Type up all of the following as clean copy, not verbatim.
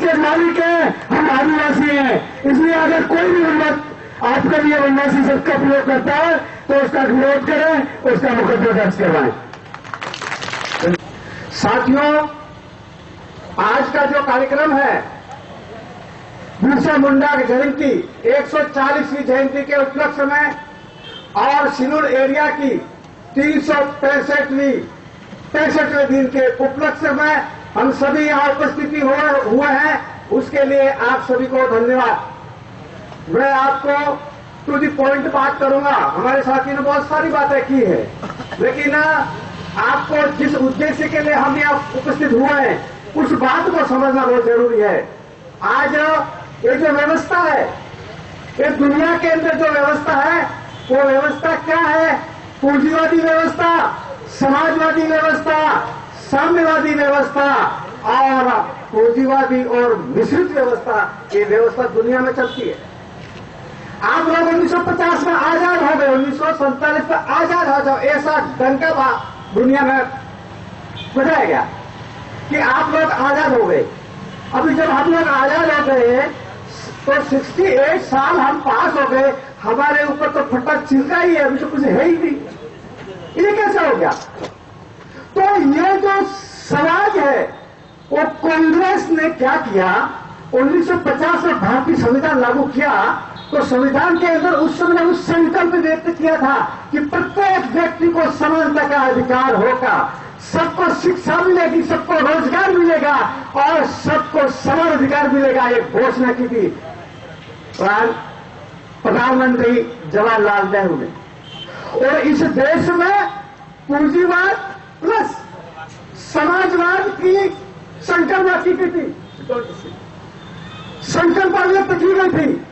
इसके मालिक हैं हम आदिवासी हैं। इसलिए अगर कोई भी उम्मत आपके लिए वनवासी शब्द का प्रयोग करता है तो उसका विरोध करें, उसका मुकदमा दर्ज करवाएं। साथियों, आज का जो कार्यक्रम है बिरसा मुंडा की जयंती 140वीं जयंती के उपलक्ष्य में और सिनूर एरिया की 365वें दिन के उपलक्ष्य में हम सभी यहां उपस्थिति हुए हैं, उसके लिए आप सभी को धन्यवाद। मैं आपको टू दी पॉइंट बात करूंगा। हमारे साथी ने बहुत सारी बातें की है, लेकिन आपको जिस उद्देश्य के लिए हम यहाँ उपस्थित हुए हैं उस बात को समझना बहुत जरूरी है। आज ये जो व्यवस्था है, ये दुनिया के अंदर जो व्यवस्था है वो व्यवस्था क्या है? पूंजीवादी व्यवस्था, समाजवादी व्यवस्था, साम्यवादी व्यवस्था और पूंजीवादी और मिश्रित व्यवस्था, ये व्यवस्था दुनिया में चलती है। आप लोग 1950 में आजाद हो गए, 1947 में आजाद हो जाओ, ऐसा डंका दुनिया में बजाया गया कि आप लोग आजाद हो गए। अभी जब हम लोग आजाद हो गए तो 68 साल हम पास हो गए, हमारे ऊपर तो फटा छिलका ही है, अभी तो कुछ है ही नहीं। ये कैसे हो गया? तो ये जो समाज है वो कांग्रेस ने क्या किया, 1950 में भारतीय संविधान लागू किया तो संविधान के अंदर उस समय उस संकल्प व्यक्त किया था कि प्रत्येक व्यक्ति को समानता का अधिकार होगा, सबको शिक्षा मिलेगी, सबको रोजगार मिलेगा और सबको समान अधिकार मिलेगा। एक घोषणा की थी प्रधानमंत्री जवाहरलाल नेहरू ने। और इस देश में पूंजीवाद प्लस समाजवाद की संकल्पना की गई थी, संकल्पना व्यक्त की गई थी।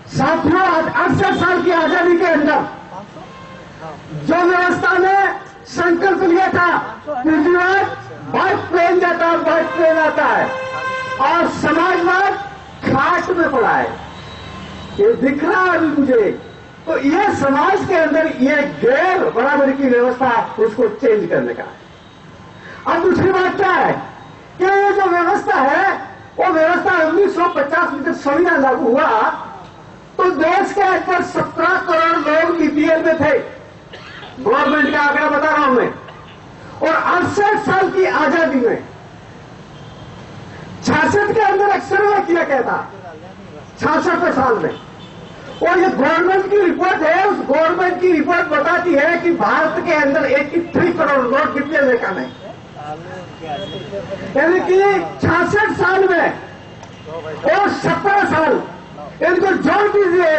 साथियों, 68 साल की आजादी के अंदर जो व्यवस्था ने संकल्प लिया था, पूंजीवाद बाइक प्लेन जाता है, बाइक प्लेन आता है और समाजवाद खाट में पड़ा है, ये दिख रहा है अभी मुझे। तो ये समाज के अंदर ये गैर बराबरी की व्यवस्था, उसको चेंज करने का है। अब दूसरी बात क्या है कि ये जो व्यवस्था है वो व्यवस्था 1950 में जब संविधान लागू हुआ तो देश के अंदर 17 करोड़ लोग बीपीएल में थे, गवर्नमेंट का आंकड़ा बता रहा हूं मैं। और 68 साल की आजादी में 66 के अंदर एक सर्वे किया गया था, 66वें साल में। और ये गवर्नमेंट की रिपोर्ट है, उस गवर्नमेंट की रिपोर्ट बताती है कि भारत के अंदर 83 करोड़ लोग बीपीएल में कम है। यानी कि 66 साल में और 17 साल इनको जोड़ दीजिए,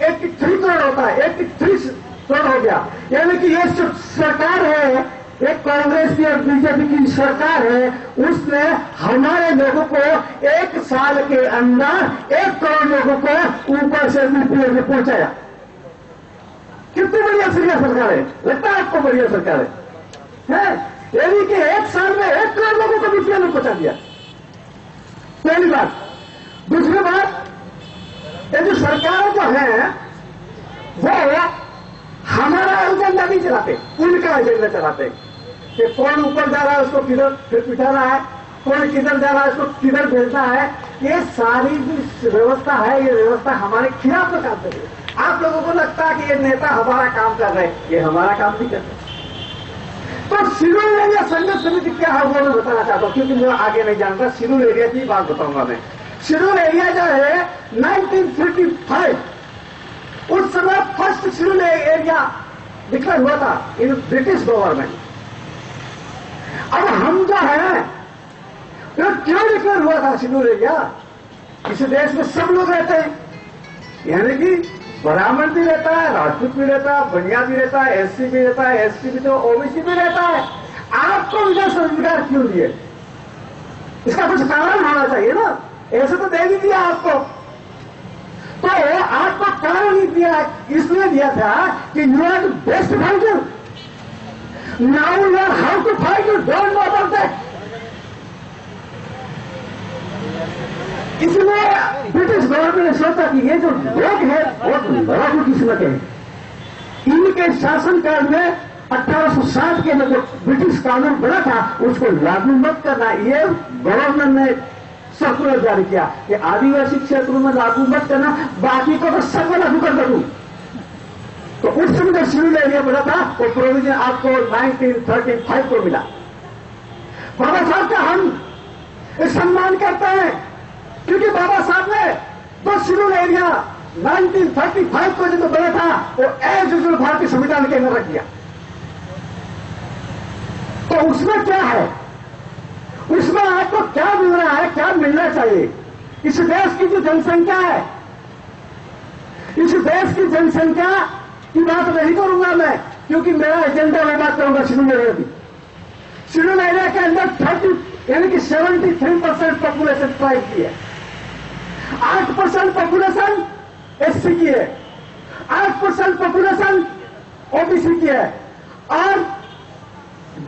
83 करोड़ होता है, 83 करोड़ हो गया। यानी कि ये सरकार है, एक कांग्रेस की और बीजेपी की सरकार है, उसने हमारे लोगों को एक साल के अंदर 1 करोड़ लोगों को ऊपर से बीपीएल में पहुंचाया। कितनी बढ़िया सरकार है, लगता है आपको बढ़िया सरकार है? यानी कि एक साल में 1 करोड़ लोगों को बीपीएल में पहुंचा दिया। पहली बात। दूसरी बात, ये जो सरकार जो है वो हमारा एजेंडा नहीं चलाते, उनका एजेंडा चलाते कि कौन ऊपर जा रहा है उसको किधर फिर पिटाना है, कौन किधर जा रहा है उसको किधर भेजना है। ये सारी जो व्यवस्था है, ये व्यवस्था हमारे खिलाफ काम कर रही है। आप लोगों को लगता है कि ये नेता हमारा काम कर रहे हैं, ये हमारा काम नहीं कर रहे। तो सिनूर एरिया संघर्ष समिति क्या है वो मैं बताना चाहता हूं, क्योंकि मैं आगे नहीं जानता। सिनूर एरिया की बात बताऊंगा मैं। सिनूर एरिया जो है 1935 उस समय फर्स्ट सिनूर एरिया डिक्लेयर हुआ था इन ब्रिटिश गवर्नमेंट। अब हम जो है तो क्यों डिक्लेयर हुआ था सिनूर एरिया? इस देश में सब लोग रहते हैं, यानी कि ब्राह्मण भी रहता है, राजपूत भी रहता है, बनिया भी रहता है, एससी भी रहता है, एसटी भी तो ओबीसी भी रहता है। आपको विशेष अधिकार क्यों दिए? इसका कुछ कारण होना चाहिए ना, ऐसे तो दे नहीं दिया आपको। तो आपको कारण नहीं दिया, इसलिए दिया था कि you are the best fighter, now you are how to fight, you don't know about that. इसलिए ब्रिटिश गवर्नमेंट ने सोचा कि ये जो लोग हैं बहुत लड़ाकू किस्मत है, इनके शासनकाल में 1860 के जो ब्रिटिश कानून बना था उसको लागू मत करना। ये गवर्नर ने सर्कुलर जारी किया कि आदिवासी क्षेत्रों में लागू मत करना, बाकी को तो सब में लागू कर दो। तो उस समय जो शेड्यूल एरिया बना था वो प्रोविजन आपको 1935 को मिला। बाबा साहब का हम सम्मान करते हैं क्योंकि बाबा साहब ने तो शेड्यूल एरिया 1935 को जो बना था वो एज यूजुअल भारतीय संविधान के अंदर रख दिया। तो उसमें क्या है, उसमें आपको क्या मिल रहा है, क्या मिलना चाहिए? इस देश की जो जनसंख्या है, इस देश की जनसंख्या की बात नहीं करूंगा मैं, क्योंकि मेरा एजेंडा मैं बात करूंगा शेड्यूल एरिया की। शेड्यूल एरिया के अंदर 30 यानी कि 73% पॉपुलेशन ट्राइब की है, 8% पॉपुलेशन एससी की है, 8% पॉपुलेशन ओबीसी की है, और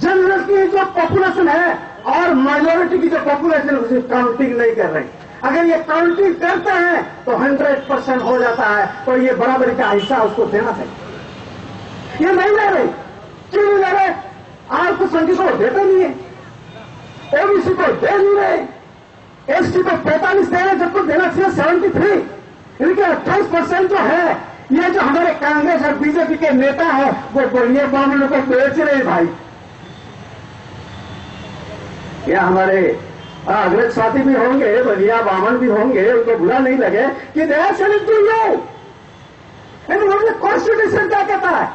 जनरल की जो पॉपुलेशन है और माइनॉरिटी की जो पॉपुलेशन उसे काउंटिंग नहीं कर रहे। अगर ये काउंटिंग करते हैं तो 100% हो जाता है, तो ये बराबरी का हिस्सा उसको देना चाहिए। ये नहीं ले रहे, क्यों नहीं ले रहे? आपको संख्या को देते नहीं है, ओबीसी को दे नहीं रहे, एसटी को 45 दे रहे, जबको देना चाहिए 73, यानी कि 28% जो है ये जो हमारे कांग्रेस और बीजेपी के नेता है वो बढ़िया बामनों को बेच रहे हैं भाई। या हमारे अग्रज साथी भी होंगे, बढ़िया बामन भी होंगे, उनको बुरा नहीं लगे कि they are selling to you. Constitution क्या कहता है?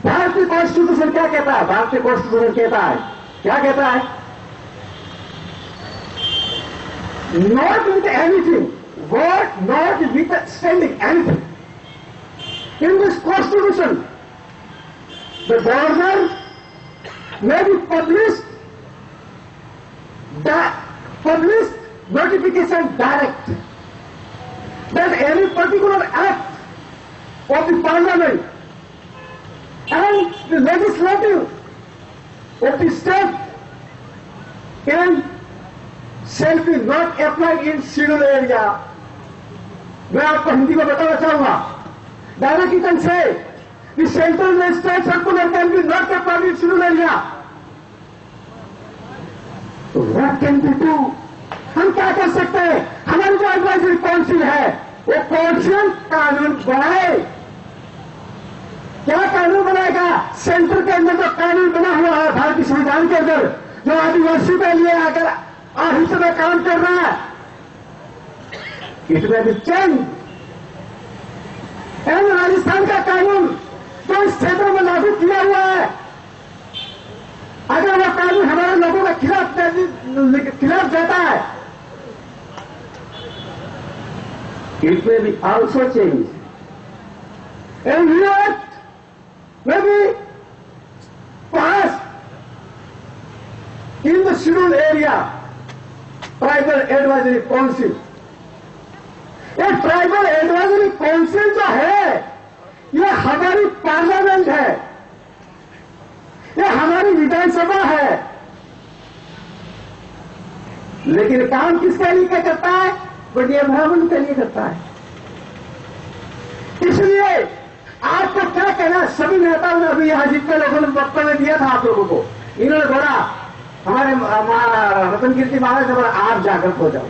भारतीय कॉन्स्टिट्यूशन क्या कहता है? भारतीय कॉन्स्टिट्यूशन कहता है, क्या कहता है? Not with anything, word not with standing anything. In this constitution the governor may be published notification direct that any particular act of the parliament and the legislative of the state shall be not applied in scheduled area. मैं आपको हिंदी में बताना चाहूंगा, direct you can say the central and state circular can be not applied in scheduled area. तो what can we do? हम क्या कर सकते हैं? हमारी जो एडवाइजरी काउंसिल है वो काउंसिल कानून बनाए। क्या कानून बनाएगा? सेंटर के अंदर जो कानून बना हुआ है भारतीय संविधान के अंदर, जो आदिवासी के लिए अगर आहिस्ते में काम कर रहा है, इट में भी चेंज। राजस्थान का कानून जो इस क्षेत्र में लागू किया हुआ है, अगर वह कानून हमारे लोगों के खिलाफ जाता है, इट में भी also change and new act में भी pass in the schedule area tribal advisory council. ये ट्राइबल एडवाइजरी काउंसिल जो है ये हमारी पार्लियामेंट है, ये हमारी विधानसभा है, लेकिन काम किसके लिए करता है? बढ़िया ब्राह्मण के लिए करता है। इसलिए आपको क्या कहना? सभी नेताओं ने अभी यहां जितने लोगों ने वक्तव्य दिया था आप लोगों को, इन्होंने बोला हमारे रतन कीर्ति महाराज ने बोला आप जागृत हो जाओ,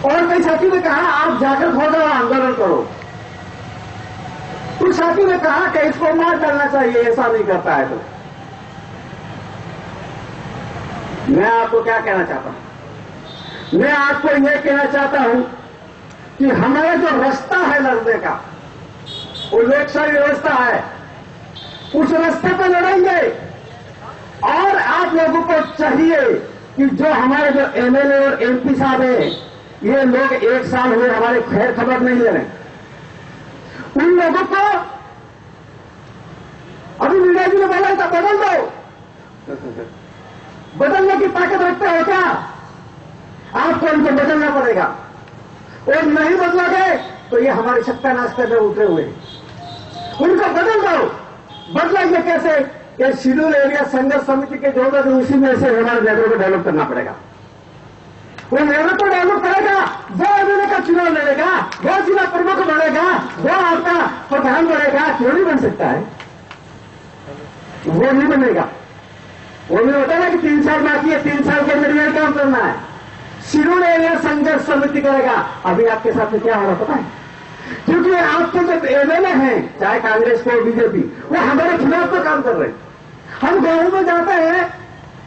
और कई साथी ने कहा आप जागृत हो जाओ, आंदोलन करो। कुछ साथी ने कहा कि इसको मार डालना चाहिए, ऐसा नहीं करता है। तो मैं आपको क्या कहना चाहता हूं? मैं आपको यह कहना चाहता हूं कि हमारा जो रास्ता है लड़ने का, वो लोकशाही व्यवस्था है, उस रास्ते पर लड़ेंगे। और आप लोगों को चाहिए कि जो हमारे जो एमएलए और एमपी साहब हैं, ये लोग 1 साल हुए हमारे खैर खबर नहीं ले रहे, उन लोगों को अभी मीडिया जी ने बोला था बदल दो, बदलने की ताकत रखते हो क्या? आपको इनको बदलना पड़ेगा, और नहीं बदलोगे तो ये हमारी सत्यानाश करने उतरे हुए हैं। उनको बदल दो। बदलेंगे कैसे? ये शेड्यूल एरिया संघर्ष समिति के जो लोग उसी में से हमारे नेताओं को डेवलप करना पड़ेगा। वो नेता को डेवलप करेगा, वो एमएलए का चुनाव लड़ेगा, वो जिला प्रमुख बनेगा, वो आपका प्रधान बनेगा, क्यों नहीं बन सकता है? वो नहीं बनेगा। वो भी होता है ना कि 3 साल बाकी है, 3 साल के अंदर ये काम करना है। शिरूर एरिया संघर्ष समिति करेगा। अभी आपके साथ में क्या हो रहा पता है? क्योंकि आपके जो एमएलए हैं, चाहे कांग्रेस को बीजेपी, वो हमारे खिलाफ तो काम कर रहे हैं। हम गांव में जाते हैं,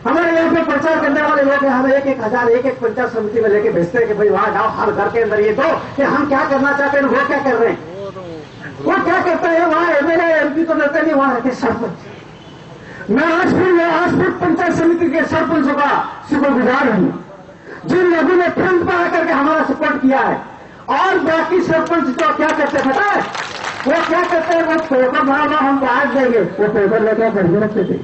हमारे यहाँ पे प्रचार करने वाले लोग हैं, हमें 1,000 एक पंचायत समिति में लेके भेजते हैं कि भाई वहां जाओ, हर घर के अंदर ये दो कि हम क्या करना चाहते हैं, वो क्या कर रहे हैं। वो क्या करता है, वहां एमएलए एमपी तो रहते नहीं, वहां रहते सरपंच। मैं आज फिर पंचायत समिति के सरपंचों का शुक्रगुजार हूं, जिन लोगों ने फ्रंट पर आकर के हमारा सपोर्ट किया है। और बाकी सरपंच तो क्या करते पता है, वो क्या करते हैं, वो पेपर बनाना हम बांट देंगे, वो पेपर लेकर घर में रखते थे।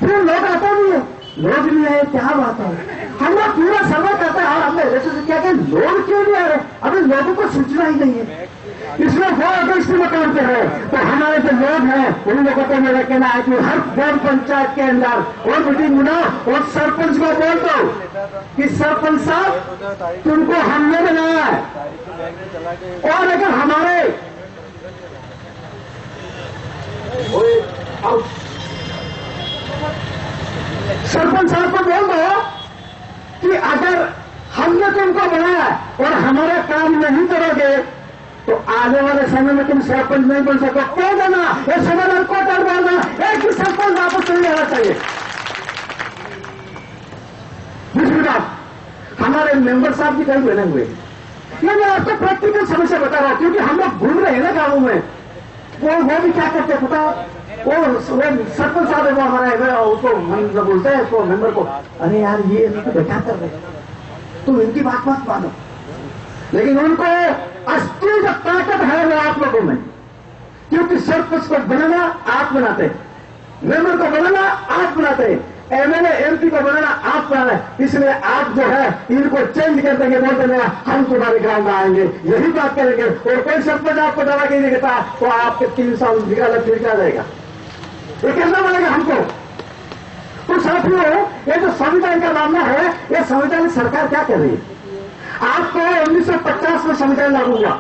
फिर लोग आते नहीं है, लोग नहीं आए, क्या बात है। हम लोग पूरा सर्वे करते हैं और हमने जैसे क्या क्या लोग क्यों नहीं आ रहे, अभी लोगों को सूचना ही नहीं है। इसमें वो अगर इस मकान पे है तो हमारे जो लोग हैं उन लोगों को मेरा कहना है कि हर ग्राम पंचायत के अंदर और मीटिंग बनाओ और सरपंच को बोल दो कि सरपंच साहब तुमको हमने बनाया है, और अगर हमारे सरपंच साहब को बोल दो कि अगर हमने तुमको बनाया और हमारा काम नहीं करोगे तो आने वाले समय में तुम सरपंच नहीं बन सको। क्यों देना, ये समाधान को कर डालना, एक ही सरपंच वापस नहीं आना चाहिए। दूसरी बात, हमारे मेंबर साहब भी कहीं बने हुए, ये मैं आपको प्रैक्टिकल समस्या बता रहा हूं, क्योंकि हम लोग घूम रहे हैं ना गांवों में। वो भी क्या करते हैं पता, वो सरपंच साहब है, वो हमारा उसको मतलब बोलते हैं उसको मेंबर को, अरे यार ये क्या कर रहे तुम इनकी बात मत मानो। लेकिन उनको असली जो ताकत है वो आप लोगों में, क्योंकि सरपंच को बनाना आप बनाते, मेंबर को बनाना आप बनाते, एमएलए एमपी को बनाना आप बनाना। इसलिए आप जो है इनको चेंज कर देंगे, बोल देंगे हम तुम्हारे गांव में आएंगे, यही बात करेंगे। और कोई सरपंच आपको दवा के नहीं देता तो आपके 3 साल निकाला फिर क्या जाएगा, ये कहना पड़ेगा हमको। तो साथियों, ये जो संविधान का मामला है, ये संविधान सरकार क्या कर रही है। आपको 1950 में संविधान लागू हुआ,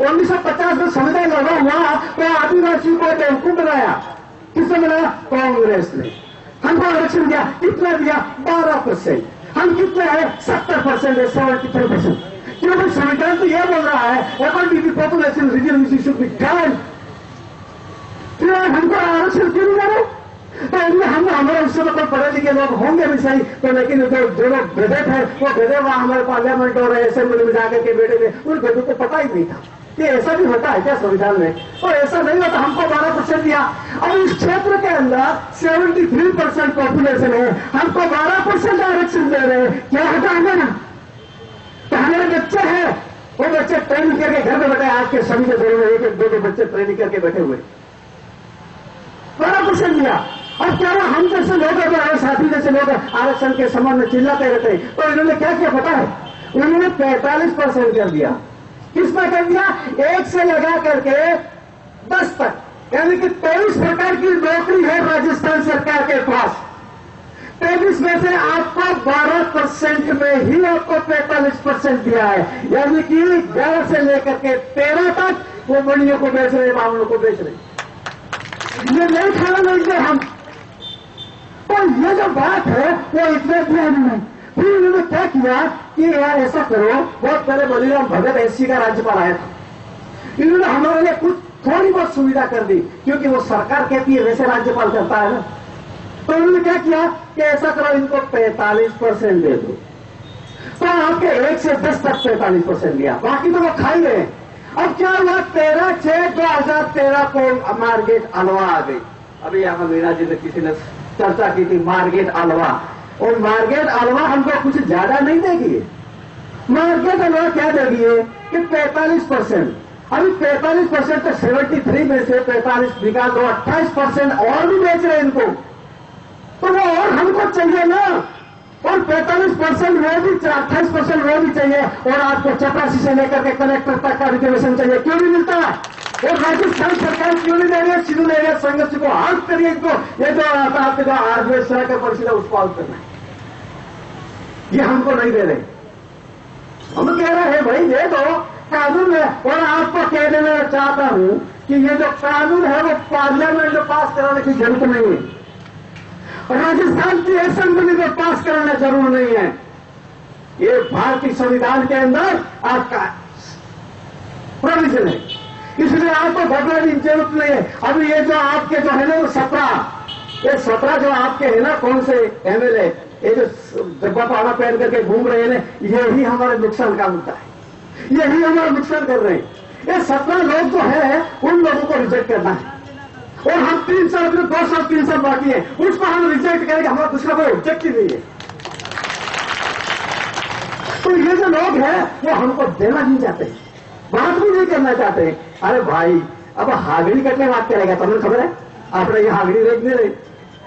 1950 में संविधान लागू हुआ तो आदिवासी को बेवकूफ बनाया। किसने बनाया, कांग्रेस ने। हमको आरक्षण दिया, कितना दिया, 12%। हम कितने हैं, 70% है, 73%। क्योंकि संविधान तो यह बोल रहा है according to population region should be done. फिर हमको आरक्षण क्यों नहीं दे रहे, तो हम हमारे उससे मतलब पढ़े लिखे लोग होंगे भी सही, तो लेकिन जो लोग गधे थे वो गधे वहां हमारे पार्लियामेंट और असेंबली में जाकर के बैठे थे, उन गधों को पता ही नहीं था कि ऐसा भी होता है क्या संविधान में। और ऐसा नहीं होता, हमको 12% दिया। और इस क्षेत्र के अंदर 73% पॉपुलेशन है, हमको 12% आरक्षण दे रहे हैं, क्या होता है ना। तो हमारे बच्चे हैं, वो बच्चे ट्रेनिंग करके घर में बैठे, आज के सभी के घरों में 1-2 बच्चे ट्रेनिंग करके बैठे हुए, 12% दिया। अब क्या हुआ, हम जैसे लोग जो है, साथी जैसे लोग आरक्षण के संबंध में चिल्लाते रहते, तो इन्होंने क्या किया पता है, उन्होंने 45% कर दिया। किसमें कर दिया, 1 से लगा करके 10 तक, यानी कि 23 प्रकार की नौकरी है राजस्थान सरकार के पास। 23 में से आपको 12% में ही आपको 45% दिया है, यानी कि 11 से लेकर के 13 तक वो बड़ियों को बेच रहे, बावनों को बेच रहे। ये नहीं खाना नहीं दे हम, तो ये जो बात है वो इतने दिया नहीं। फिर उन्होंने क्या किया कि यार ऐसा करो, बहुत पहले बलिराम भगत एससी का राज्यपाल आया था, इन्होंने हमारे लिए कुछ थोड़ी बहुत सुविधा कर दी, क्योंकि वो सरकार कहती है वैसे राज्यपाल करता है ना। तो उन्होंने क्या किया कि ऐसा करो, इनको 45% दे दो। तो आपके 1 से 10 तक 45% दिया, बाकी तो वो खा ही गए। अब क्या हुआ, 13/6/2013 को मार्गेट अलवा आ गई। अभी यहाँ मीना जी ने किसी ने चर्चा की थी मार्गेट अलवा, और मार्गेट अलवा हमको कुछ ज्यादा नहीं देगी। मार्गेट अलवा क्या देगी कि 45%। अभी 45% तो 73 में से 45 निकाल दो, 28% और भी बेच रहे इनको, तो वो और हमको चाहिए ना। और 45% वो भी, 28% वो भी चाहिए, और आपको 84 से लेकर के कलेक्टर तक का रिजर्वेशन चाहिए, क्यों नहीं मिलता। और राजस्थान सरकार क्यों नहीं दे रही है, शिड्यूल एरिया संघर्ष को हल करिए, इसको ये जो आपके जो आर्जवेश्वरा का परिषद है उसको हल करना है, ये हमको नहीं दे रहे। हम कह रहे हैं भाई ये तो कानून है, और आपको कह देना चाहता हूं कि ये जो कानून है वो पार्लियामेंट में पास कराने की जरूरत नहीं है। राजस्थान की असेंबली में पास कराना जरूर नहीं है। ये भारतीय संविधान के अंदर आपका प्रोविजन है, इसलिए आपको घबराने की जरूरत नहीं है। अभी ये जो आपके जो है ना वो 17 जो आपके है ना कौन से एमएलए ये जो डब्बा पाना पहन करके घूम रहे हैं, यही हमारे नुकसान का मुद्दा है, यही हमारा नुकसान कर रहे हैं। ये 17 लोग जो है उन लोगों को रिजेक्ट करना है, और हम 3 साल में 2 साल 3 साल बाकी है, उसको हम रिजेक्ट करेंगे, हमारा दूसरा कोई ऑब्जेक्टिव नहीं है। तो ये जो लोग हैं वो हमको देना नहीं चाहते, बात भी नहीं करना चाहते। अरे भाई अब हागड़ी करके बात करेगा, तुम्हें खबर है आपने ये हागड़ी रेख नहीं रही,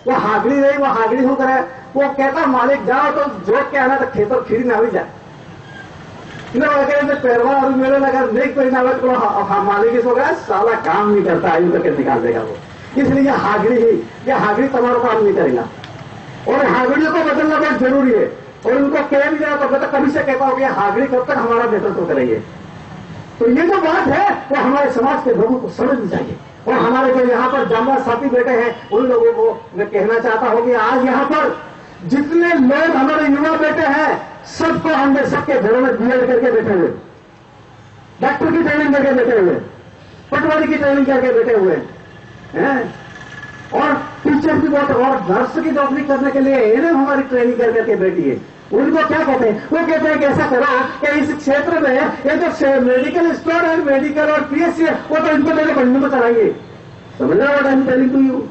वो हागड़ी रही, वो हागड़ी होकर है, वो कहता मालिक जाओ तो जोत के आना तो खेतों खीरी ना भी जाए पैरवा और मेरे लगा नहीं कोई ना मालिक इसको गया साला काम नहीं करता, आयु करके निकाल देगा वो। इसलिए ये हागड़ी तुम्हारा काम नहीं करेगा, और हागड़ियों को बदलना बहुत जरूरी है। और उनको कह भी जाए तो मैं तो कभी से कहता हूं कि हागड़ी कब तक हमारा नेतृत्व करेंगे। तो ये जो बात है वो हमारे समाज के लोगों को समझनी चाहिए, और हमारे जो यहाँ पर जामवा साथी बैठे हैं उन लोगों को मैं कहना चाहता हूं कि आज यहाँ पर जितने लोग हमारे युवा बैठे हैं सबको हमने सबके घरों में बीएड करके बैठे हुए, डॉक्टर की ट्रेनिंग करके बैठे हुए, पटवारी की ट्रेनिंग करके बैठे हुए हैं, और टीचर की बहुत और नर्स की नौकरी करने के लिए इन्हें हमारी ट्रेनिंग कर करके बैठी है। उनको क्या कहते हैं, वो कहते हैं कि ऐसा करो कि इस क्षेत्र में ये जो मेडिकल स्टोर है, मेडिकल और पीएससी है, वो तो इनको मेरे बंधु में चलाइए। समझ रहे हो, I am telling to you,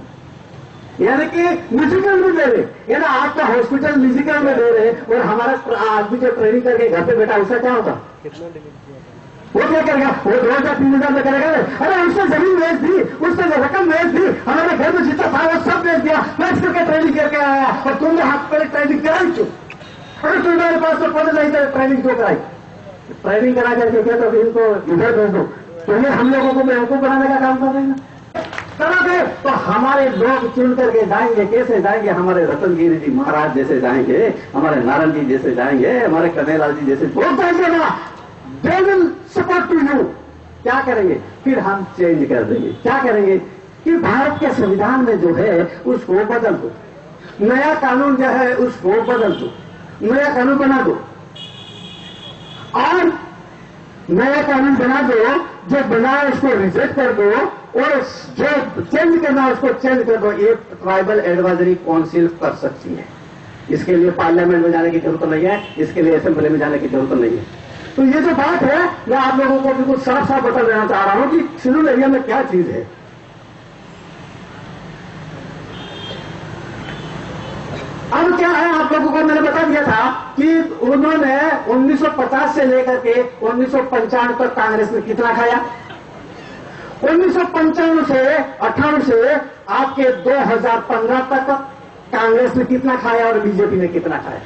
यानी कि म्यूजिकल में दे रहे, यानी आपका हॉस्पिटल म्यूजिकल में दे रहे, और हमारा आदमी जो ट्रेनिंग करके घर पे बैठा उसका क्या होगा, वो क्या करेगा, वो 2,000-3,000 में करेगा। अरे उसने जमीन बेच दी, उसने रकम बेच दी, हमारे घर में जितना था वो सब बेच दिया, बेच करके ट्रेनिंग करके आया, और तुमने हाथ पर ट्रेनिंग कराई क्यों? अरे तुम्हारे पास तो पता नहीं था ट्रेनिंग क्यों कराई, ट्रेनिंग करा करके क्या तो इनको इधर भेज दो, तो ये हम लोगों को बेवकूफ बनाने का काम कर रहे हैं करा दे। तो हमारे लोग चुन करके जाएंगे, कैसे जाएंगे, हमारे रतनगिरी जी महाराज जैसे जाएंगे, हमारे नारायण जी जैसे जाएंगे, हमारे कन्हैयालाल जी जैसे लोग जाएंगे ना, they will support to you. क्या करेंगे फिर, हम चेंज कर देंगे। क्या करेंगे कि भारत के संविधान में जो है उसको बदल दो, नया कानून जो है उसको बदल दो, नया कानून बना दो, और नया कानून बना दो, जो बना उसको रिजेक्ट कर दो, और जो चेंज करना उसको चेंज कर दो। ये ट्राइबल एडवाइजरी काउंसिल कर सकती है, इसके लिए पार्लियामेंट में जाने की जरूरत नहीं है, इसके लिए असेंबली में जाने की जरूरत नहीं है। तो ये जो बात है मैं आप लोगों को बिल्कुल साफ साफ बता देना चाह रहा हूं कि शेड्यूल एरिया में क्या चीज है। अब क्या है, आप लोगों को मैंने बता दिया था कि उन्होंने 1950 से लेकर के 1995 तक कांग्रेस ने कितना खाया, 1995 से 98 से आपके 2015 तक कांग्रेस ने कितना खाया और बीजेपी ने कितना खाया।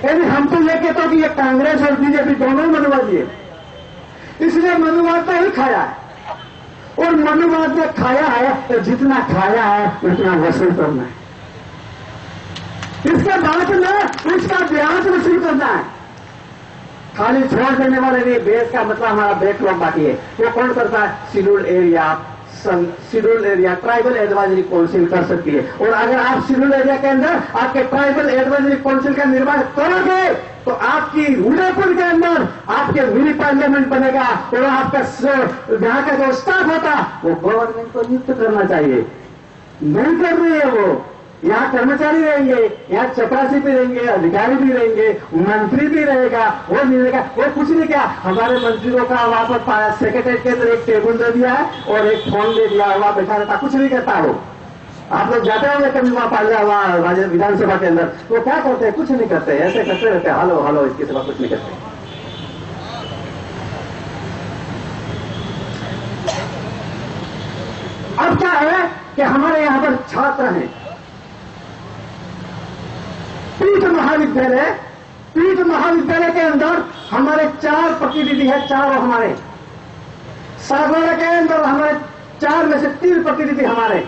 यानी हम तो ये कहते हैं कि ये कांग्रेस और बीजेपी दोनों मनुवादी है, इसलिए मनुवाद ने ही खाया है, और मनुवाद ने खाया है तो जितना खाया है उतना वसूल करना है, इसके बाद में उसका ब्याज वसूल करना है। खाली छोड़ देने वाले नहीं, बेस का मतलब हमारा बैकलॉग बाकी है, वो कौन करता है, schedule area tribal advisory council कर सकती है। और अगर आप शेड्यूल एरिया के अंदर आपके ट्राइबल एडवाइजरी काउंसिल का निर्माण करोगे तो आपकी उदयपुर के अंदर आपके मिनी पार्लियामेंट बनेगा, और आपका यहाँ का जो स्टाफ होता वो गवर्नमेंट को नियुक्त करना चाहिए, नहीं कर रही है वो। यहाँ कर्मचारी रहेंगे, यहाँ चपरासी भी रहेंगे, अधिकारी भी रहेंगे, मंत्री भी रहेगा, वो नहीं रहेगा, वो कुछ नहीं किया। हमारे मंत्रियों का वहां पर सेक्रेटरी के अंदर एक टेबल दे दिया है और एक फोन दे दिया, वहां बैठा रहता, कुछ नहीं करता हो। आप लोग जाते होंगे कभी वहां वहां विधानसभा के अंदर, तो क्या करते हैं, कुछ नहीं करते, ऐसे करते रहते, हेलो हेलो, इसके सिवा कुछ नहीं करते। अब क्या है कि हमारे यहाँ पर छात्र हैं, पीठ महाविद्यालय के अंदर हमारे 4 प्रतिनिधि है, 4 हमारे सागवाड़ा के अंदर हमारे 4 में से 3 प्रतिनिधि हमारे,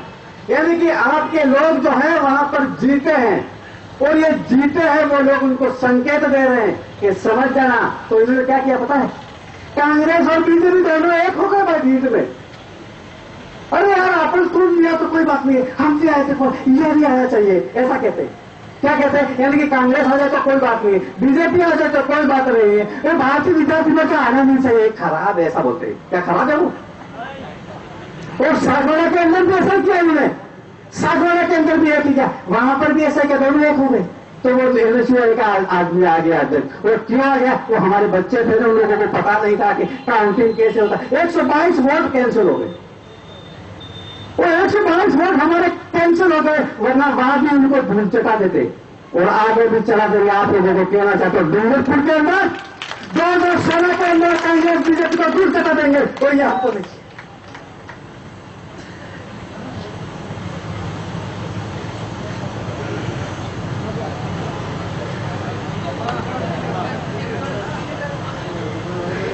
यानी कि आपके लोग जो है वहां पर जीते हैं, और ये जीते हैं वो लोग उनको संकेत दे रहे हैं कि समझ जाना। तो इन्होंने क्या किया पता है, कांग्रेस और बीजेपी दोनों एक हो गए भाई जीत में, अरे यार आपने तुम दिया तो कोई बात नहीं है, हम भी आए थे ये भी आना चाहिए, ऐसा कहते हैं। क्या कहते हैं? यानी कि कांग्रेस आ जाए तो कोई बात नहीं है, बीजेपी आ जाए तो कोई बात नहीं है, भारतीय जनता पार्टी का आना नहीं चाहिए, खराब है ऐसा बोलते हैं। क्या खराब है वो? और सागवाड़ा के अंदर भी ऐसा किया उन्होंने, सागवाड़ा के अंदर भी ऐसा किया, वहां पर भी ऐसा किया, दोनों एक हो गए। तो वो एलएसयू का आदमी आ गया अध्यक्ष, वो क्यों आ गया? वो हमारे बच्चे थे ना, उन लोगों को पता नहीं था कि काउंटिंग कैसे होता। 122 वोट कैंसिल हो गए, वो 122 वोट हमारे कैंसिल हो गए, वरना वहां भी उनको धूल चटा देते और आगे भी चला देंगे। आप लोगों को क्यों ना चाहते? डूंगरपुर के अंदर 2016 के अंदर कांग्रेस बीजेपी को दूर चटा देंगे, और ये आपको नहीं।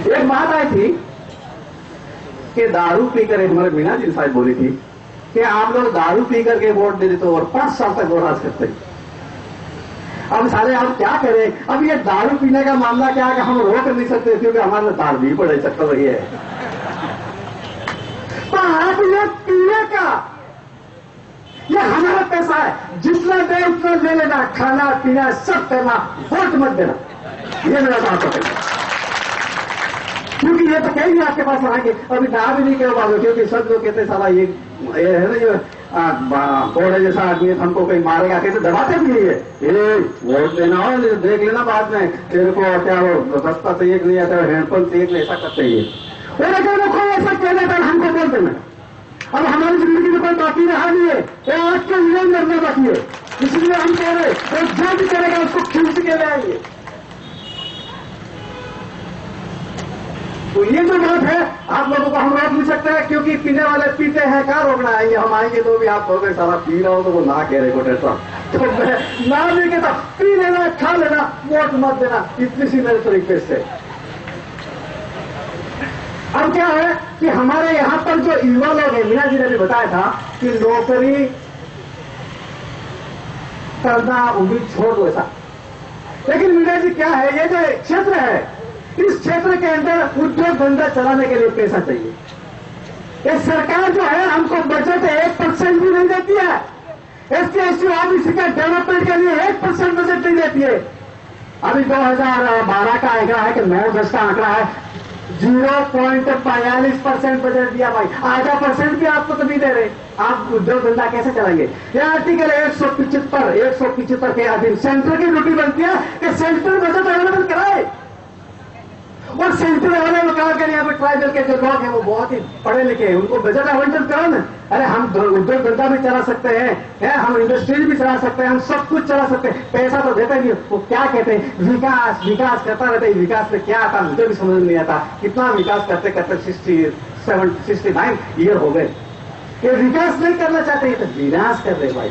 एक बात आई थी कि दारू पीकर, एक हमारे मीना जी साहब बोली थी कि आप लोग दारू पीकर के वोट दे देते हो और 5 साल तक वो राज करते हैं। अब सारे आप क्या करें? अब ये दारू पीने का मामला क्या है कि हम रोक नहीं सकते क्योंकि हमारे दारू भी पड़े चक्कर रही है। तो आप ये पीने का, ये हमारा पैसा है, जितना दे उतना ले लेना, खाना पीना सब करना, वोट मत देना, ये मेरा बात है। क्योंकि ये तो कहेंगे आपके पास आएंगे, अभी कहा भी नहीं कह पाओगे, क्योंकि सब लोग कहते साला ये है ना, जो घोड़े जैसा आदमी हमको कहीं मारेगा, कैसे दबाते भी है, ये वोट देना हो देख लेना बाद में, तेरे को क्या वो रास्ता चाहिए कि नहीं आता, हैंडपंप चाहिए कि ऐसा करते ही। और अगर कोई ऐसा कह देता है हमको बोल देना। अब हमारी जिंदगी में कोई बाकी रहा नहीं है, आज के लिए मरना बाकी है, इसलिए हम कह रहे और जो भी करेगा उसको खींच के ले आएंगे। तो ये जो बात है आप लोगों को हम रोक नहीं सकते हैं, क्योंकि पीने वाले पीते हैं, क्या रोकना आएंगे? हम आएंगे तो भी आप कहोगे सारा पी रहा हो, तो वो ना कह रहे कोटे साहब, तो मैं ना भी कहता पी लेना, खा लेना, वोट मत देना, इतनी सी मेरे तरीके से। अब क्या है कि हमारे यहां पर जो युवा लोग हैं, मीना जी ने भी बताया था कि नौकरी करना उम्मीद छोड़ दो ऐसा, लेकिन मीना जी क्या है, ये जो क्षेत्र है, इस क्षेत्र के अंदर उद्योग धंधा चलाने के लिए पैसा चाहिए। ये सरकार जो है हमको बजट 1% भी नहीं देती है, SC/ST ओबीसी का डेवलपमेंट के लिए 1% बजट नहीं देती है। अभी 2012 का आंकड़ा है कि 9-10 का आंकड़ा है, 0.42% बजट दिया भाई, आधा % भी आपको तो नहीं दे रहे, आप उद्योग धंधा कैसे चलाएंगे? यह आर्टिकल 175 के अधीन सेंटर की ड्यूटी बनती है कि सेंट्रल बजट अवेलेबल कराए, और सेंट्रल अवेलेबल करा के यहाँ पे ट्राइबल के जो लोग हैं वो बहुत ही पढ़े लिखे हैं, उनको बजट आवंटन करो ना। अरे हम उद्योग धंधा भी चला सकते हैं, हम इंडस्ट्रीज भी चला सकते हैं, हम सब कुछ चला सकते हैं, पैसा तो देते नहीं। वो क्या कहते हैं, विकास विकास करता रहता है, विकास में क्या आता मुझे भी समझ नहीं आता, कितना विकास करते करते 69 ईयर हो गए, ये विकास नहीं करना चाहते, ये तो विनाश कर रहे भाई।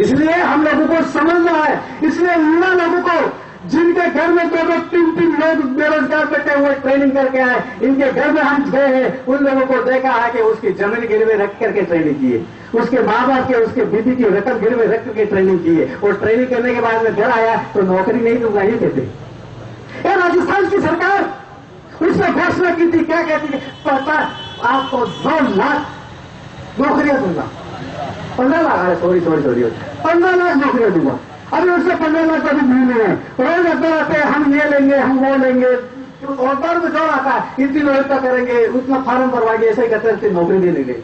इसलिए हम लोगों को समझना है, इसलिए युवा लोगों को, जिनके घर में 2-3 लोग बेरोजगार बैठे हुए ट्रेनिंग करके आए, इनके घर में हम गए हैं, उन लोगों को देखा है कि उसकी जमीन गिरवे रख करके ट्रेनिंग की है, उसके माँ बाप के, उसके बीबी की रकम गिरवे रख करके ट्रेनिंग की है, और ट्रेनिंग करने के बाद में घर आया तो नौकरी नहीं दूंगा ये कहते। ये राजस्थान की सरकार उसने घोषणा की थी, क्या कहती थी, पता आपको 2 लाख नौकरियां दूंगा, 15 लाख, सॉरी 15 लाख नौकरियां दूंगा। अभी उससे 15 लाख कभी मिल रहे हैं, रोज अखबार आते हैं, हम ये लेंगे, हम वो लेंगे, और बार में जोर आता है, इतनी व्यवस्था करेंगे, उतना फार्म भरवाएंगे, ऐसे ही करते रहते नौकरी दे देंगे।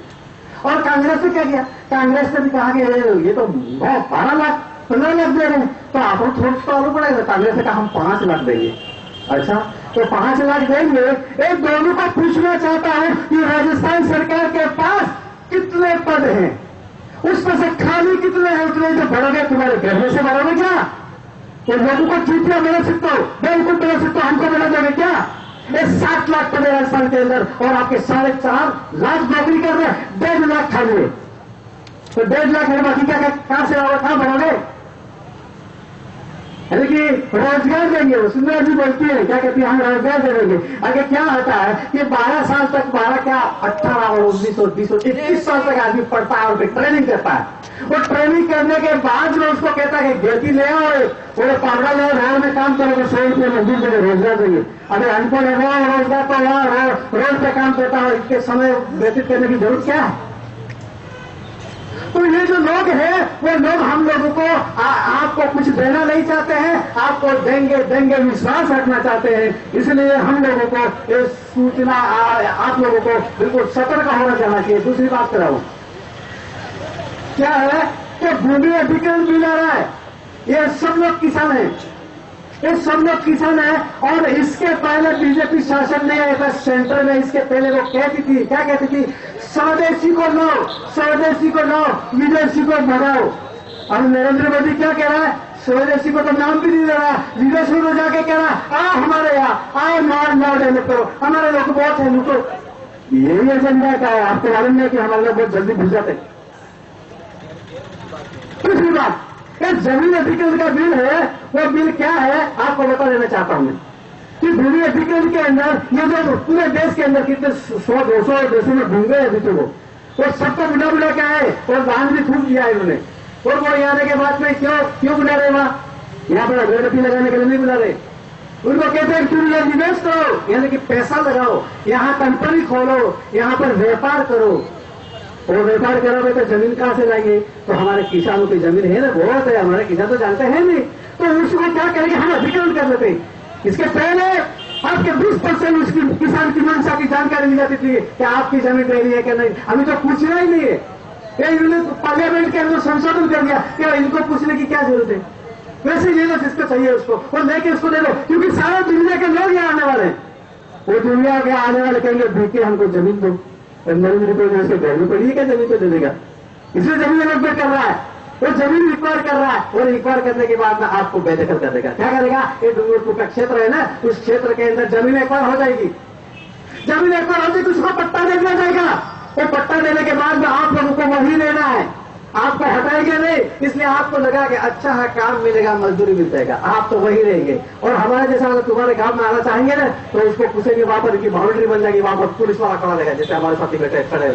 और कांग्रेस ने क्या किया? कांग्रेस ने भी कहा कि ये तो 12 लाख 15 लाख दे रहे हैं, तो आपको थोड़ा तो आलू पड़ेगा। कांग्रेस ने कहा हम 5 लाख देंगे। अच्छा, तो 5 लाख देंगे। एक दोनों को पूछना चाहता हूं कि राजस्थान सरकार के पास कितने पद हैं, उसमें से खाली कितने हैं, उतने जो भरोगे तुम्हारे घर में से भरोगे क्या? तो लोगों को चीटियां मिला सकते हो, बिल्कुल मिला सकते हो, हमको मिला जाएगा क्या? ये 7 लाख पद है राजस्थान के अंदर, और आपके 4.5 लाख नौकरी कर रहे हैं, 1.5 लाख खाली है, तो 1.5 लाख है, बाकी क्या कहां से आओगे, कहां भरोगे? यानी कि रोजगार देंगे। वसुंधरा जी बोलती है, क्या कहती है, हम रोजगार दे देंगे। आगे क्या होता है कि 12 साल तक, 12 क्या 18 और 19 और 20 और 21 साल तक आदमी पढ़ता है और फिर ट्रेनिंग करता है। वो ट्रेनिंग करने के बाद जो उसको कहता है कि खेती ले आओ, बोले पावड़ा ले आओ, में काम करो तो 100 रुपये मजदूर देंगे, रोजगार देंगे। अरे अनपढ़ है रोजगार तो वहां रोड पे काम करता है, इसके समय व्यतीत करने की जरूरत क्या है। तो ये जो लोग हैं वो लोग हम लोगों को आपको कुछ देना नहीं चाहते हैं, आपको देंगे देंगे विश्वास रखना चाहते हैं। इसलिए हम लोगों को ये सूचना आप लोगों को बिल्कुल सतर्क होना चाहिए। दूसरी बात कराऊं, क्या है कि भूमि अधिग्रहण बिल आ रहा है, ये सब लोग किसान हैं, ये सब लोग किसान है। और इसके पहले बीजेपी शासन नहीं आया था सेंटर में, इसके पहले वो कहती थी, क्या कहती थी, स्वदेशी को लो, स्वदेशी को लो, विदेशी को भगाओ। अब नरेंद्र मोदी क्या कह रहा है, स्वदेशी को तो नाम भी नहीं दे रहा, विदेशी को जाके कह रहा आ हमारे यहाँ आओ, मार देने करो, हमारे लोग बहुत है लूटो। यही एजेंडा का है। आपको मालूम नहीं कि हमारे लोग बहुत जल्दी भूल जाते। दूसरी बात, ये जमीन अधिग्रहण का बिल है, वो बिल क्या है आपको बता देना चाहता हूं मैं कि भूमि अधिग्रहण के अंदर ये जो पूरे देश के अंदर कितने 100-200 देशों में घूम गए अभी तो वो सबको बुला बुला के आए और दान भी थूक दिया इन्होंने। और वो आने के बाद में क्यों बुला रहे वहां, यहाँ पर अगरबत्ती लगाने के लिए नहीं बुला रहे। उनको कहते हैं तुम लोग निवेश करो, यानी कि पैसा लगाओ, यहाँ कंपनी खोलो, यहाँ पर व्यापार करो। और व्यापार करोगे तो जमीन कहां से लाएंगे, तो हमारे किसानों की जमीन है ना बहुत है, हमारे किसान तो जानते हैं नहीं, तो उसको क्या करेंगे, हम अधिग्रहण कर लेते। इसके पहले आपके 20% उसकी किसान की मंशा की जानकारी मिल जाती थी कि आपकी जमीन दे रही है कि नहीं, अभी तो पूछना ही नहीं है। इन्होंने पार्लियामेंट के अंदर संशोधन कर दिया कि इनको पूछने की क्या जरूरत है, वैसे ले लो जिसको चाहिए उसको, और लेके उसको दे दो, क्योंकि सारा दुनिया के लोग यहाँ आने वाले हैं। वो दुनिया के आने वाले कहेंगे भूखे हमको जमीन दो, नरेंद्र मोदी उसके घर में पड़ी है क्या जमीन को दे देगा, इसलिए जमीन अलग कर रहा है, वो जमीन रिक्वायर कर रहा है। और रिक्वायर करने के बाद में आपको बेदखल कर देगा। क्या करेगा, ये डूंगरपुर का क्षेत्र है ना, उस क्षेत्र के अंदर जमीन एक्वायर हो जाएगी। जमीन एक्वायर हो जाएगी, उसको पट्टा दे दिया जाएगा। वो पट्टा देने के बाद में आप लोगों को वही लेना है, आपको हटाएंगे नहीं, इसलिए आपको लगा कि अच्छा है काम मिलेगा, मजदूरी मिल जाएगा, आप तो वही रहेंगे। और हमारे जैसा अगर तुम्हारे गांव में आना चाहेंगे ना, तो उसको पूछेंगे वहां पर की बाउंड्री बन जाएगी, वहां पर पुलिस वाला खड़ा रहेगा, जैसे हमारे साथी बैठे खड़े,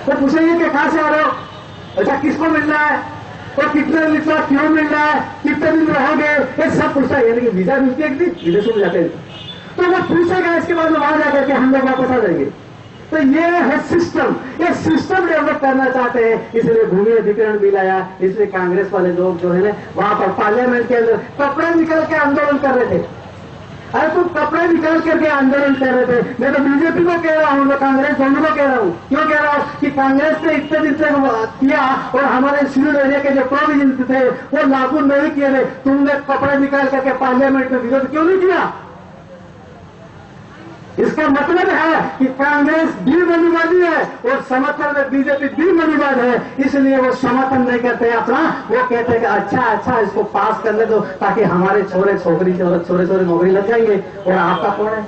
तो पूछेंगे कि कहां से आ रहे हो, अच्छा किसको मिल रहा है, और कितने लिखा क्यों मिल रहा है, कितने दिन रहोगे, ये सब पूछता है। यानी कि वीजा मिलती है एक दिन, विदेशों में जाते हैं तो वो पूछेगा, इसके बाद में वहां जाकर के हम लोग वापस आ जाएंगे। तो ये है सिस्टम, ये सिस्टम डेवलप करना चाहते हैं, इसलिए भूमि अधिग्रहण बिल आया। इसलिए कांग्रेस वाले लोग जो है ना वहां पर पार्लियामेंट के अंदर कपड़े निकल के आंदोलन कर रहे थे। अरे तुम कपड़े निकाल करके आंदोलन कर रहे थे। मैं तो बीजेपी को कह रहा हूं, मैं कांग्रेस दोनों को कह रहा हूं। क्यों कह रहा हूं कि कांग्रेस ने इतने दिन से किया और हमारे सिविल एरिया के जो प्रोविजन थे वो लागू नहीं किए थे, तुमने कपड़े निकाल करके पार्लियामेंट में विरोध क्यों नहीं किया। इसका मतलब है कि कांग्रेस भी मनीवादी है और समर्थन में बीजेपी भी मनीवाद है, इसलिए वो समर्थन नहीं करते अपना, वो कहते हैं कि अच्छा इसको पास करने दो ताकि हमारे छोरे छोरी नौकरी लग जाएंगे। और आपका कौन है,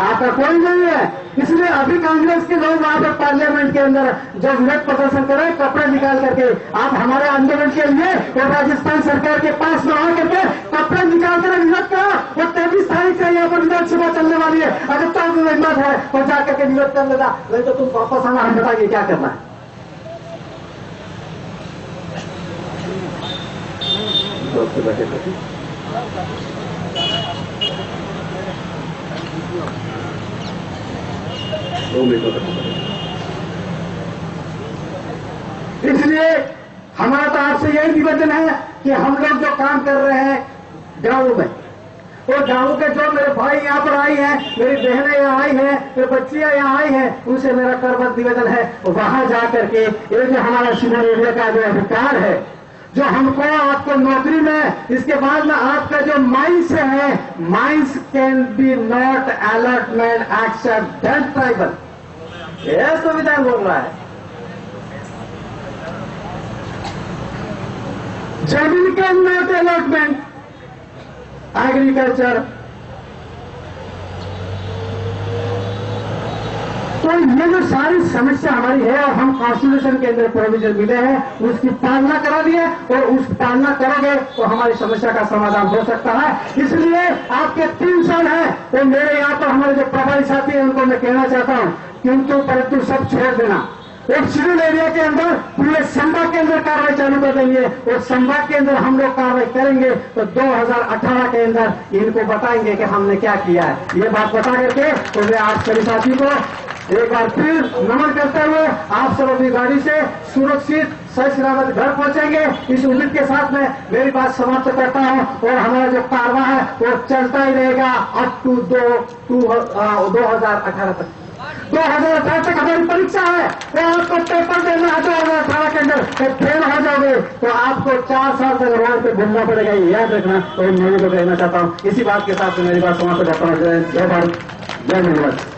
आपका कोई नहीं है। इसलिए अभी कांग्रेस के लोग वहां पर पार्लियामेंट के अंदर जब विरोध प्रदर्शन कर रहे हैं कपड़े निकाल करके, आप हमारे आंदोलन के लिए और राजस्थान सरकार के पास में आ करके कपड़े निकाल कर विरोध करा। वो 23 तारीख से यहाँ पर विधानसभा चलने वाली है, अगर तो हिम्मत है तो जाकर के विरोध कर लेगा, नहीं तो तुम वापस आना, हम बताइए क्या करना है। इसलिए हमारा तो आपसे यही निवेदन है कि हम लोग जो काम कर रहे हैं गांवों में, और गांव के जो मेरे भाई यहाँ पर आई हैं, मेरी बहनें यहाँ आई हैं, मेरी बच्चियां यहाँ आई हैं, उनसे मेरा करबद्ध निवेदन है वहां जाकर के ये जो हमारा सिविल एरिया का जो अधिकार है, जो हमको आपको नौकरी में, इसके बाद में आपका जो माइंस है, mines can be not allotment except that tribal, यह संविधान बोल रहा है। जमीन कैन नॉट अलॉटमेंट, एग्रीकल्चर, तो ये जो सारी समस्या हमारी है और हम कॉन्स्टिट्यूशन के अंदर प्रोविजन मिले हैं उसकी पालना करा दिए और उस पालना करोगे तो हमारी समस्या का समाधान हो सकता है। इसलिए आपके 3 साल है तो मेरे यहाँ पर हमारे जो प्रभारी साथी हैं उनको मैं कहना चाहता हूँ किंतु परंतु सब छोड़ देना। एक शेड्यूल एरिया के अंदर पूरे संभाग के अंदर कार्रवाई चालू कर देंगे और संभाग के अंदर हम लोग कार्रवाई करेंगे तो 2018 के अंदर इनको बताएंगे कि हमने क्या किया है। ये बात बता करके तो मैं आप सभी साथी को एक बार फिर नमन करते हुए आप सब अपनी गाड़ी से सुरक्षित सही सलामत घर पहुंचेंगे इस उम्मीद के साथ में मेरी बात समाप्त करता हूं और हमारा जो कारवा है वो चलता ही रहेगा अप टू 2018 तक। 2018 तक हमारी परीक्षा है तो आपको पेपर देना है 2018 के अंदर तो फेल हो जाओगे तो आपको 4 साल तक रोड पे घूमना पड़ेगा। याद रखना तो मैं भी तो कहना चाहता हूँ। इसी बात के साथ मेरी बात समाप्त करता हूँ। जय भारत, जय हिंद।